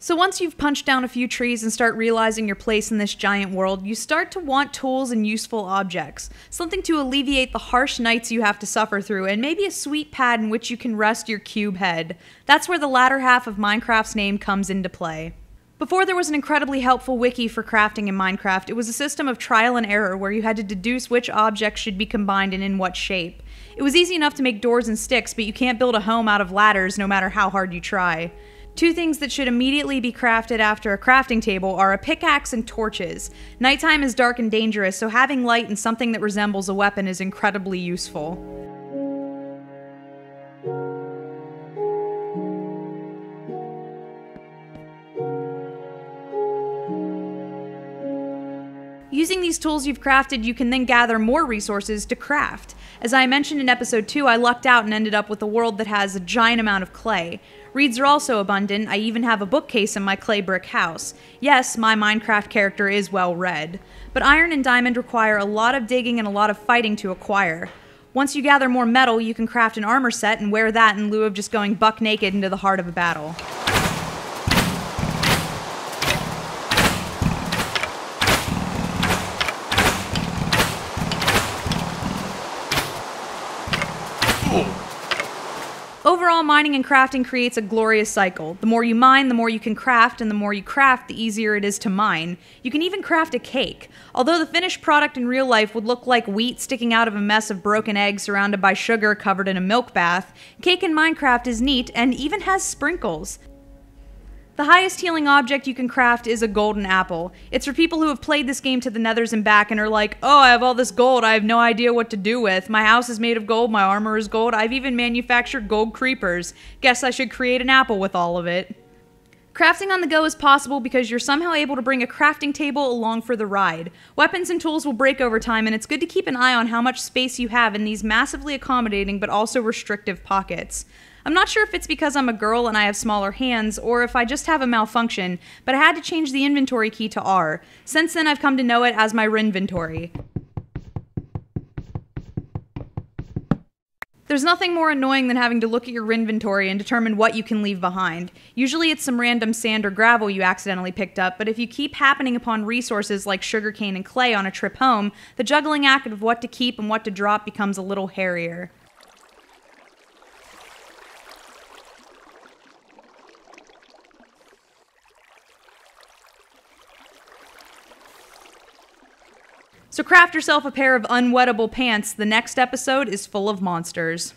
So once you've punched down a few trees and start realizing your place in this giant world, you start to want tools and useful objects. Something to alleviate the harsh nights you have to suffer through, and maybe a sweet pad in which you can rest your cube head. That's where the latter half of Minecraft's name comes into play. Before there was an incredibly helpful wiki for crafting in Minecraft, it was a system of trial and error where you had to deduce which objects should be combined and in what shape. It was easy enough to make doors and sticks, but you can't build a home out of ladders no matter how hard you try. Two things that should immediately be crafted after a crafting table are a pickaxe and torches. Nighttime is dark and dangerous, so having light and something that resembles a weapon is incredibly useful. Using these tools you've crafted, you can then gather more resources to craft. As I mentioned in episode 2, I lucked out and ended up with a world that has a giant amount of clay. Reeds are also abundant. I even have a bookcase in my clay brick house. Yes, my Minecraft character is well read. But iron and diamond require a lot of digging and a lot of fighting to acquire. Once you gather more metal, you can craft an armor set and wear that in lieu of just going buck naked into the heart of a battle. Overall, mining and crafting creates a glorious cycle. The more you mine, the more you can craft, and the more you craft, the easier it is to mine. You can even craft a cake. Although the finished product in real life would look like wheat sticking out of a mess of broken eggs surrounded by sugar covered in a milk bath, cake in Minecraft is neat and even has sprinkles. The highest healing object you can craft is a golden apple. It's for people who have played this game to the nethers and back and are like, oh, I have all this gold I have no idea what to do with. My house is made of gold, my armor is gold, I've even manufactured gold creepers. Guess I should create an apple with all of it. Crafting on the go is possible because you're somehow able to bring a crafting table along for the ride. Weapons and tools will break over time, and it's good to keep an eye on how much space you have in these massively accommodating but also restrictive pockets. I'm not sure if it's because I'm a girl and I have smaller hands, or if I just have a malfunction, but I had to change the inventory key to R. Since then, I've come to know it as my Rinventory. There's nothing more annoying than having to look at your Rinventory and determine what you can leave behind. Usually it's some random sand or gravel you accidentally picked up, but if you keep happening upon resources like sugarcane and clay on a trip home, the juggling act of what to keep and what to drop becomes a little hairier. So craft yourself a pair of unwettable pants. The next episode is full of monsters.